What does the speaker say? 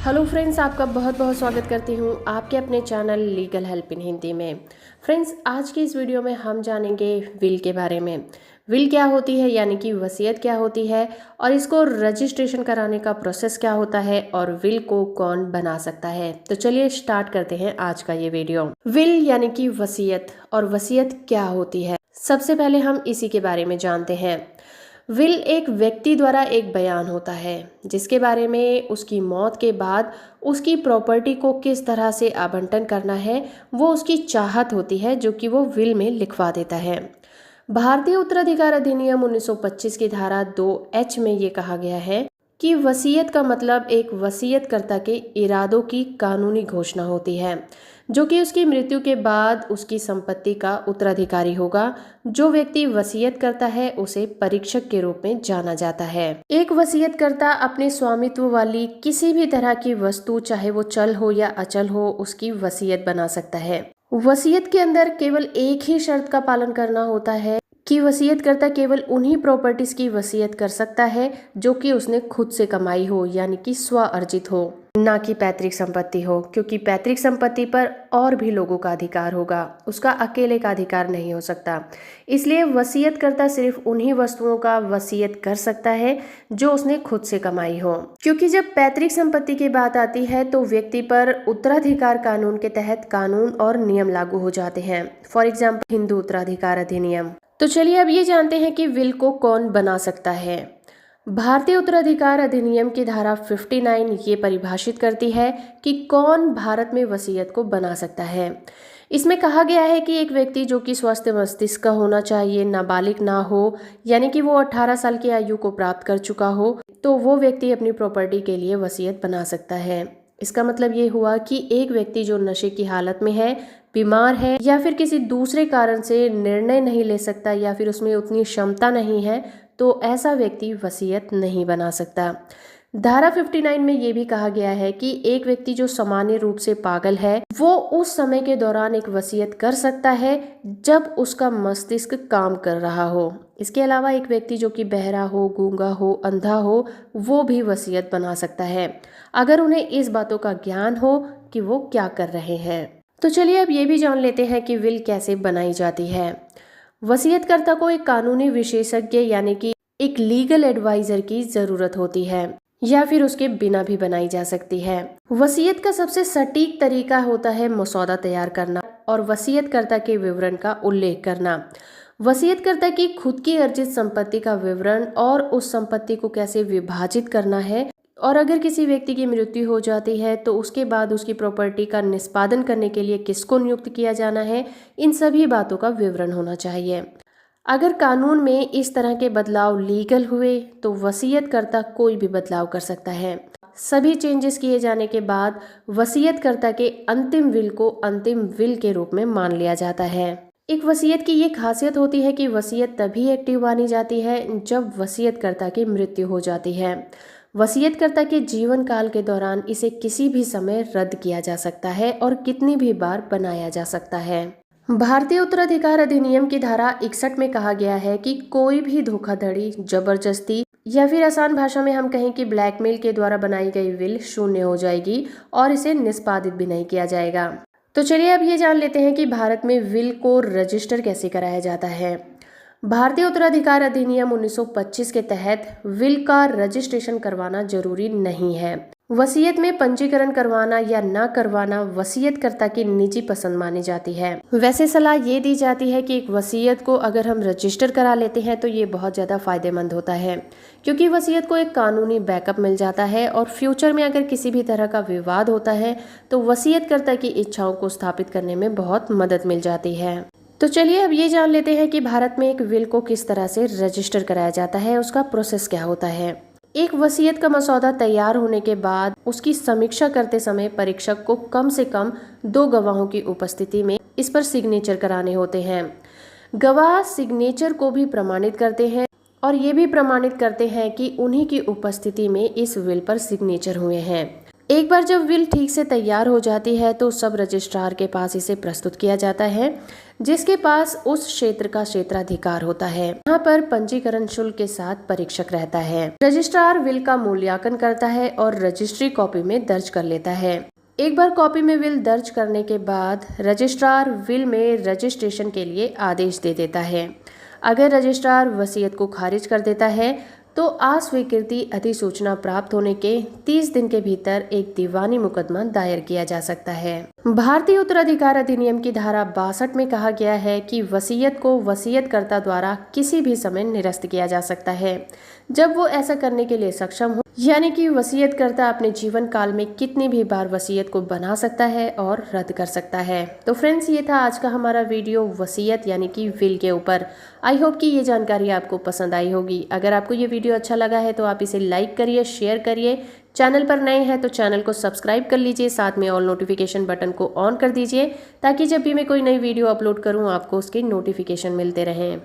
Hello friends, आपका बहुत बहुत स्वागत करती हूँ आपके अपने channel legal help in Hindi में। फ्रेंड्स, आज की इस वीडियो में हम जानेंगे विल के बारे में। विल क्या होती है, यानी कि वसीयत क्या होती है, और इसको रजिस्ट्रेशन कराने का प्रोसेस क्या होता है, और विल को कौन बना सकता है। तो चलिए स्टार्ट करते हैं आज का ये वीडियो। विल यानी कि वसीयत, और वसीयत क्या होती है, सबसे पहले हम इसी के बारे में जानते हैं। विल एक व्यक्ति द्वारा एक बयान होता है जिसके बारे में उसकी मौत के बाद उसकी प्रॉपर्टी को किस तरह से आवंटन करना है वो उसकी चाहत होती है, जो कि वो विल में लिखवा देता है। भारतीय उत्तराधिकार अधिनियम 1925 की धारा 2H में ये कहा गया है कि वसीयत का मतलब एक वसीयतकर्ता के इरादों की कानूनी घोषणा होती है, जो कि उसकी मृत्यु के बाद उसकी संपत्ति का उत्तराधिकारी होगा। जो व्यक्ति वसीयत करता है उसे परीक्षक के रूप में जाना जाता है। एक वसीयतकर्ता अपने स्वामित्व वाली किसी भी तरह की वस्तु, चाहे वो चल हो या अचल हो, उसकी वसीयत बना सकता है। वसीयत के अंदर केवल एक ही शर्त का पालन करना होता है कि वसीयतकर्ता केवल उन्हीं प्रॉपर्टीज की वसीयत कर सकता है जो कि उसने खुद से कमाई हो, यानी कि स्व अर्जित हो, ना कि पैतृक संपत्ति हो, क्योंकि पैतृक संपत्ति पर और भी लोगों का अधिकार होगा, उसका अकेले का अधिकार नहीं हो सकता। इसलिए वसीयतकर्ता सिर्फ उन्हीं वस्तुओं का वसीयत कर सकता है जो उसने खुद से कमाई हो। क्योंकि जब पैतृक संपत्ति की बात आती है तो व्यक्ति पर उत्तराधिकार कानून के तहत कानून और नियम लागू हो जाते हैं। फॉर एग्जाम्पल हिंदू उत्तराधिकार अधिनियम। तो चलिए अब ये जानते हैं कि विल को कौन बना सकता है। भारतीय उत्तराधिकार अधिनियम की धारा 59 ये परिभाषित करती है कि कौन भारत में वसीयत को बना सकता है। इसमें कहा गया है कि एक व्यक्ति जो कि स्वस्थ मस्तिष्क का होना चाहिए, नाबालिग ना हो, यानी कि वो 18 साल की आयु को प्राप्त कर चुका हो, तो वो व्यक्ति अपनी प्रॉपर्टी के लिए वसीयत बना सकता है। इसका मतलब ये हुआ कि एक व्यक्ति जो नशे की हालत में है, बीमार है, या फिर किसी दूसरे कारण से निर्णय नहीं ले सकता, या फिर उसमें उतनी क्षमता नहीं है, तो ऐसा व्यक्ति वसीयत नहीं बना सकता। धारा 59 में ये भी कहा गया है कि एक व्यक्ति जो सामान्य रूप से पागल है वो उस समय के दौरान एक वसीयत कर सकता है जब उसका मस्तिष्क काम कर रहा हो। इसके अलावा एक व्यक्ति जो कि बहरा हो, गूंगा हो, अंधा हो, वो भी वसीयत बना सकता है अगर उन्हें इस बातों का ज्ञान हो कि वो क्या कर रहे हैं। तो चलिए अब ये भी जान लेते हैं कि विल कैसे बनाई जाती है। वसीयतकर्ता को एक कानूनी विशेषज्ञ यानी कि एक लीगल एडवाइजर की जरूरत होती है, या फिर उसके बिना भी बनाई जा सकती है। वसीयत का सबसे सटीक तरीका होता है मसौदा तैयार करना और वसीयतकर्ता के विवरण का उल्लेख करना। वसीयतकर्ता की खुद की अर्जित संपत्ति का विवरण और उस संपत्ति को कैसे विभाजित करना है, और अगर किसी व्यक्ति की मृत्यु हो जाती है तो उसके बाद उसकी प्रॉपर्टी का निष्पादन करने के लिए किसको नियुक्त किया जाना है, इन सभी बातों का विवरण होना चाहिए। अगर कानून में इस तरह के बदलाव लीगल हुए तो वसीयतकर्ता कोई भी बदलाव कर सकता है। सभी चेंजेस किए जाने के बाद वसीयतकर्ता के अंतिम विल को अंतिम विल के रूप में मान लिया जाता है। एक वसीयत की ये खासियत होती है कि वसीयत तभी एक्टिव मानी जाती है जब वसीयतकर्ता की मृत्यु हो जाती है। वसीयतकर्ता के जीवन काल के दौरान इसे किसी भी समय रद्द किया जा सकता है और कितनी भी बार बनाया जा सकता है। भारतीय उत्तराधिकार अधिनियम की धारा 61 में कहा गया है कि कोई भी धोखाधड़ी, जबरदस्ती, या फिर आसान भाषा में हम कहें कि ब्लैकमेल के द्वारा बनाई गई विल शून्य हो जाएगी और इसे निष्पादित भी नहीं किया जाएगा। तो चलिए अब ये जान लेते हैं कि भारत में विल को रजिस्टर कैसे कराया जाता है। भारतीय उत्तराधिकार अधिनियम 1925 के तहत विल का रजिस्ट्रेशन करवाना जरूरी नहीं है। वसीयत में पंजीकरण करवाना या न करवाना वसीयतकर्ता की निजी पसंद मानी जाती है। वैसे सलाह ये दी जाती है कि एक वसीयत को अगर हम रजिस्टर करा लेते हैं तो ये बहुत ज़्यादा फायदेमंद होता है, क्योंकि वसीयत को एक कानूनी बैकअप मिल जाता है और फ्यूचर में अगर किसी भी तरह का विवाद होता है तो वसीयतकर्ता की इच्छाओं को स्थापित करने में बहुत मदद मिल जाती है। तो चलिए अब ये जान लेते हैं कि भारत में एक विल को किस तरह से रजिस्टर कराया जाता है, उसका प्रोसेस क्या होता है। एक वसीयत का मसौदा तैयार होने के बाद उसकी समीक्षा करते समय परीक्षक को कम से कम 2 गवाहों की उपस्थिति में इस पर सिग्नेचर कराने होते हैं। गवाह सिग्नेचर को भी प्रमाणित करते हैं और ये भी प्रमाणित करते हैं कि उन्हीं की उपस्थिति में इस विल पर सिग्नेचर हुए हैं। एक बार जब विल ठीक से तैयार हो जाती है तो सब रजिस्ट्रार के पास इसे प्रस्तुत किया जाता है, जिसके पास उस क्षेत्र का क्षेत्राधिकार होता है। यहाँ पर पंजीकरण शुल्क के साथ परीक्षक रहता है। रजिस्ट्रार विल का मूल्यांकन करता है और रजिस्ट्री कॉपी में दर्ज कर लेता है। एक बार कॉपी में विल दर्ज करने के बाद रजिस्ट्रार विल में रजिस्ट्रेशन के लिए आदेश दे देता है। अगर रजिस्ट्रार वसीयत को खारिज कर देता है तो अस्वीकृति अधिसूचना प्राप्त होने के 30 दिन के भीतर एक दीवानी मुकदमा दायर किया जा सकता है। भारतीय उत्तराधिकार अधिनियम की धारा 62 में कहा गया है कि वसीयत को वसीयतकर्ता द्वारा किसी भी समय निरस्त किया जा सकता है जब वो ऐसा करने के लिए सक्षम हो, यानी कि वसीयतकर्ता अपने जीवन काल में कितनी भी बार वसीयत को बना सकता है और रद्द कर सकता है। तो फ्रेंड्स, ये था आज का हमारा वीडियो वसीयत यानी कि विल के ऊपर। आई होप कि ये जानकारी आपको पसंद आई होगी। अगर आपको ये वीडियो अच्छा लगा है तो आप इसे लाइक करिए, शेयर करिए। चैनल पर नए हैं तो चैनल को सब्सक्राइब कर लीजिए, साथ में ऑल नोटिफिकेशन बटन को ऑन कर दीजिए ताकि जब भी मैं कोई नई वीडियो अपलोड करूं आपको उसके नोटिफिकेशन मिलते रहें।